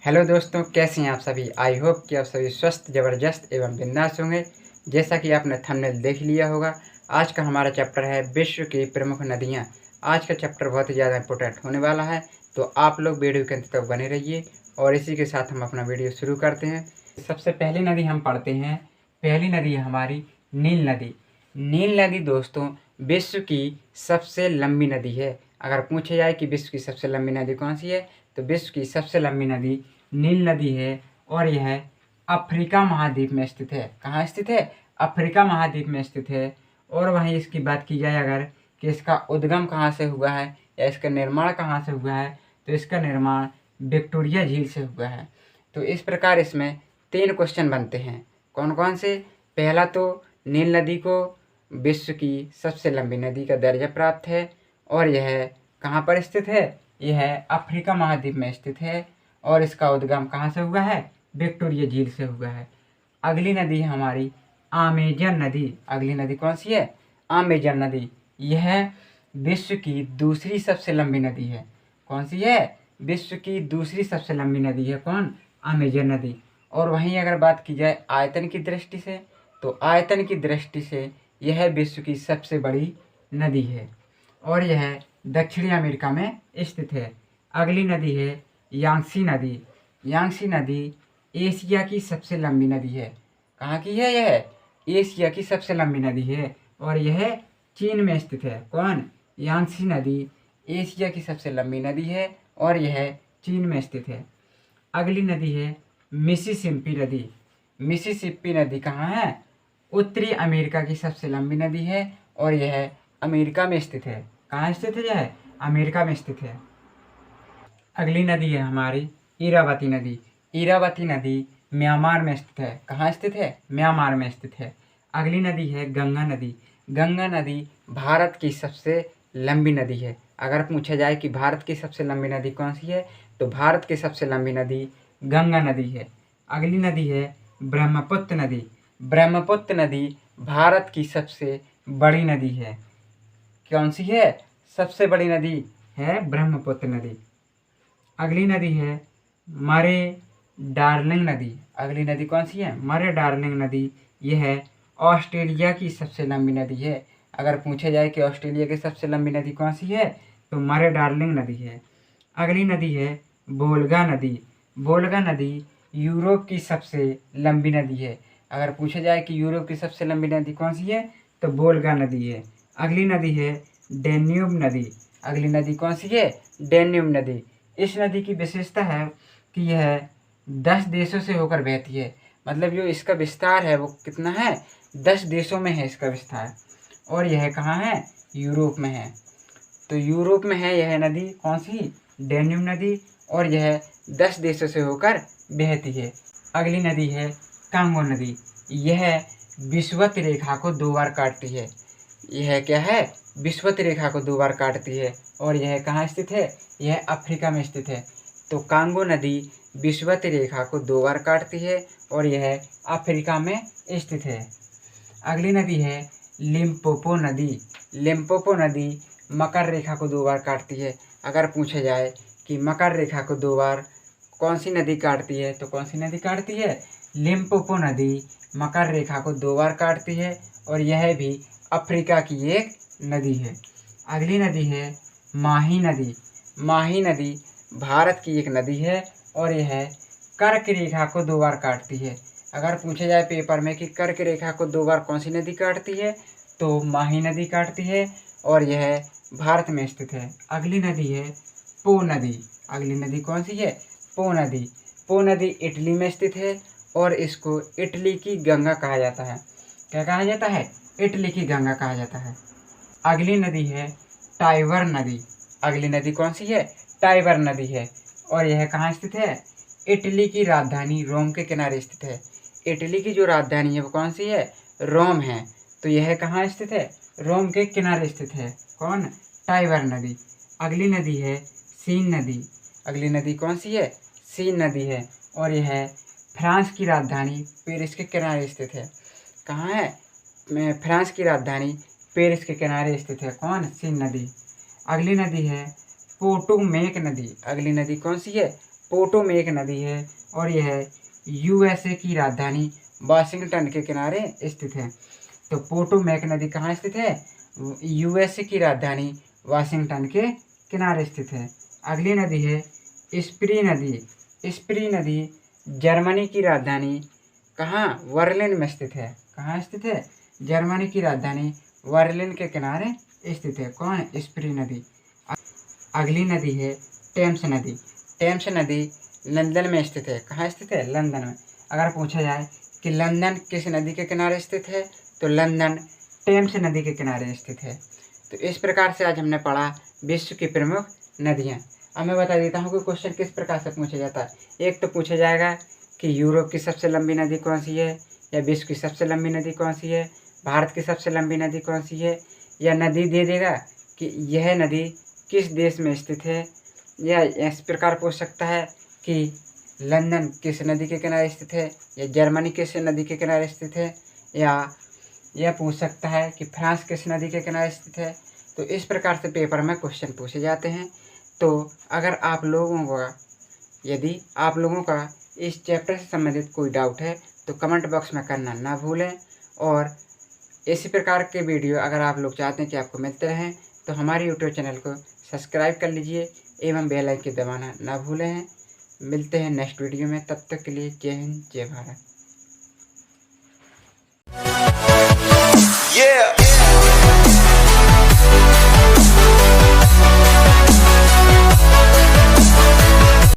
Hello दोस्तों, कैसे हैं आप सभी। आई होप कि आप सभी स्वस्थ, ज़बरदस्त एवं बिंदास होंगे। जैसा कि आपने थंबनेल देख लिया होगा, आज का हमारा चैप्टर है विश्व की प्रमुख नदियां। आज का चैप्टर बहुत ही ज़्यादा इंपॉर्टेंट होने वाला है, तो आप लोग वीडियो के अंत तक बने रहिए। और इसी के साथ हम अपना वीडियो शुरू करते हैं। सबसे पहली नदी हम पढ़ते हैं। पहली नदी है हमारी नील नदी। नील नदी दोस्तों विश्व की सबसे लंबी नदी है। अगर पूछा जाए कि विश्व की सबसे लंबी नदी कौन सी है, तो विश्व की सबसे लंबी नदी नील नदी है। और यह अफ्रीका महाद्वीप में स्थित है। कहाँ स्थित है? अफ्रीका महाद्वीप में स्थित है। और वहीं इसकी बात की जाए अगर कि इसका उद्गम कहाँ से हुआ है या इसका निर्माण कहाँ से हुआ है, तो इसका निर्माण विक्टोरिया झील से हुआ है। तो इस प्रकार इसमें 3 क्वेश्चन बनते हैं। कौन कौन से? पहला तो नील नदी को विश्व की सबसे लंबी नदी का दर्जा प्राप्त है और यह कहाँ पर स्थित है? यह अफ्रीका महाद्वीप में स्थित है। और इसका उद्गम कहाँ से हुआ है? विक्टोरिया झील से हुआ है। अगली नदी है हमारी अमेजन नदी। अगली नदी कौन सी है? अमेजन नदी। यह विश्व की दूसरी सबसे लंबी नदी है। कौन सी है? विश्व की दूसरी सबसे लंबी नदी है। कौन? अमेजन नदी। और वहीं अगर बात की जाए आयतन की दृष्टि से, तो आयतन की दृष्टि से यह विश्व की सबसे बड़ी नदी है और यह दक्षिणी अमेरिका में स्थित है। अगली नदी है यांगसी नदी। यांगसी नदी एशिया की सबसे लंबी नदी है। कहाँ की है यह? एशिया की सबसे लंबी नदी है और यह चीन में स्थित है। कौन? यांगसी नदी एशिया की सबसे लंबी नदी है और यह चीन में स्थित है। अगली नदी है मिसिसिपी नदी। मिसिसिपी नदी कहाँ है? उत्तरी अमेरिका की सबसे लंबी नदी है और यह अमेरिका में स्थित है। कहाँ स्थित है यह? अमेरिका में स्थित है। अगली नदी है हमारी इरावती नदी। इरावती नदी म्यांमार में स्थित है। कहाँ स्थित है? म्यांमार में स्थित है। अगली नदी है गंगा नदी। गंगा नदी भारत की सबसे लंबी नदी है। अगर पूछा जाए कि भारत की सबसे लंबी नदी कौन सी है, तो भारत की सबसे लंबी नदी गंगा नदी है। अगली नदी है ब्रह्मपुत्र नदी। ब्रह्मपुत्र नदी भारत की सबसे बड़ी नदी है। कौन सी है? सबसे बड़ी नदी है ब्रह्मपुत्र नदी। अगली नदी है मरे डार्लिंग नदी। अगली नदी कौन सी है? मरे डार्लिंग नदी। यह ऑस्ट्रेलिया की सबसे लंबी नदी है। अगर पूछा जाए कि ऑस्ट्रेलिया की सबसे लंबी नदी कौन सी है, तो मरे डार्लिंग नदी है। अगली नदी है वोल्गा नदी। वोल्गा नदी यूरोप की सबसे लंबी नदी है। अगर पूछा जाए कि यूरोप की सबसे लंबी नदी कौन सी है, तो वोल्गा नदी है। अगली नदी है डेन्यूब नदी। अगली नदी कौन सी है? डेन्यूब नदी। इस नदी की विशेषता है कि यह 10 देशों से होकर बहती है। मतलब जो इसका विस्तार है वो कितना है? 10 देशों में है इसका विस्तार। और यह कहाँ है? यूरोप में है। तो यूरोप में है यह नदी कौन सी? डेन्यूब नदी। और यह 10 देशों से होकर बहती है। अगली नदी है कांगो नदी। यह विषुवत रेखा को 2 बार काटती है। यह क्या है? विषुवत रेखा को 2 बार काटती है। और यह कहाँ स्थित है? यह अफ्रीका में स्थित है। तो कांगो नदी विषुवत रेखा को 2 बार काटती है और यह अफ्रीका में स्थित है। अगली नदी है लिम्पोपो नदी। लिम्पोपो नदी मकर रेखा को 2 बार काटती है। अगर पूछा जाए कि मकर रेखा को 2 बार कौन सी नदी काटती है, तो कौन सी नदी काटती है? लिम्पोपो नदी मकर रेखा को 2 बार काटती है और यह भी अफ्रीका की एक नदी है। अगली नदी है माही नदी। माही नदी भारत की एक नदी है और यह कर्क रेखा को 2 बार काटती है। अगर पूछा जाए पेपर में कि कर्क रेखा को 2 बार कौन सी नदी काटती है, तो माही नदी काटती है और यह भारत में स्थित है। अगली नदी है पो नदी। अगली नदी कौन सी है? पो नदी। पो नदी इटली में स्थित है और इसको इटली की गंगा कहा जाता है। क्या कहा जाता है? इटली की गंगा कहा जाता है। अगली नदी है टाइबर नदी। अगली नदी कौन सी है? टाइबर नदी है और यह कहाँ स्थित है? इटली की राजधानी रोम के किनारे स्थित है। इटली की जो राजधानी है वो कौन सी है? रोम है। तो यह कहाँ स्थित है? रोम के किनारे स्थित है। कौन? टाइबर नदी। अगली नदी है सीन नदी। अगली नदी कौन सी है? सीन नदी है और यह फ्रांस की राजधानी पेरिस के किनारे स्थित है। कहाँ है? फ्रांस की राजधानी पेरिस के किनारे स्थित है। कौन? सीन नदी। अगली नदी है पोटोमेक नदी। अगली नदी कौन सी है? पोटोमेक नदी है और यह यूएसए की राजधानी वाशिंगटन के किनारे स्थित है। तो पोटोमेक नदी कहाँ स्थित है? यूएसए की राजधानी वाशिंगटन के किनारे स्थित है। अगली नदी है स्प्री नदी। स्प्री नदी जर्मनी की राजधानी कहाँ? बर्लिन में स्थित है। कहाँ स्थित है? जर्मनी की राजधानी बर्लिन के किनारे स्थित है। कौन? स्प्री नदी। अगली नदी है टेम्स नदी। टेम्स नदी लंदन में स्थित है। कहाँ स्थित है? लंदन में। अगर पूछा जाए कि लंदन किस नदी के किनारे स्थित है, तो लंदन टेम्स नदी के किनारे स्थित है। तो इस प्रकार से आज हमने पढ़ा विश्व की प्रमुख नदियाँ। अब मैं बता देता हूँ कि क्वेश्चन किस प्रकार से पूछा जाता है। एक तो पूछा जाएगा कि यूरोप की सबसे लंबी नदी कौन सी है, या विश्व की सबसे लंबी नदी कौन सी है, भारत की सबसे लंबी नदी कौन सी है, या नदी दे देगा कि यह नदी किस देश में स्थित है, या इस प्रकार पूछ सकता है कि लंदन किस नदी के किनारे स्थित है, या जर्मनी किस नदी के किनारे स्थित है, या यह पूछ सकता है कि फ्रांस किस नदी के किनारे स्थित है। तो इस प्रकार से पेपर में क्वेश्चन पूछे जाते हैं। तो अगर आप लोगों का यदि आप लोगों का इस चैप्टर से संबंधित कोई डाउट है तो कमेंट बॉक्स में करना ना भूलें, और इसी प्रकार के वीडियो अगर आप लोग चाहते हैं कि आपको मिलते रहें तो हमारे यूट्यूब चैनल को सब्सक्राइब कर लीजिए एवं बेल आइकन दबाना ना भूलें। मिलते हैं नेक्स्ट वीडियो में, तब तक के लिए जय हिंद जय भारत।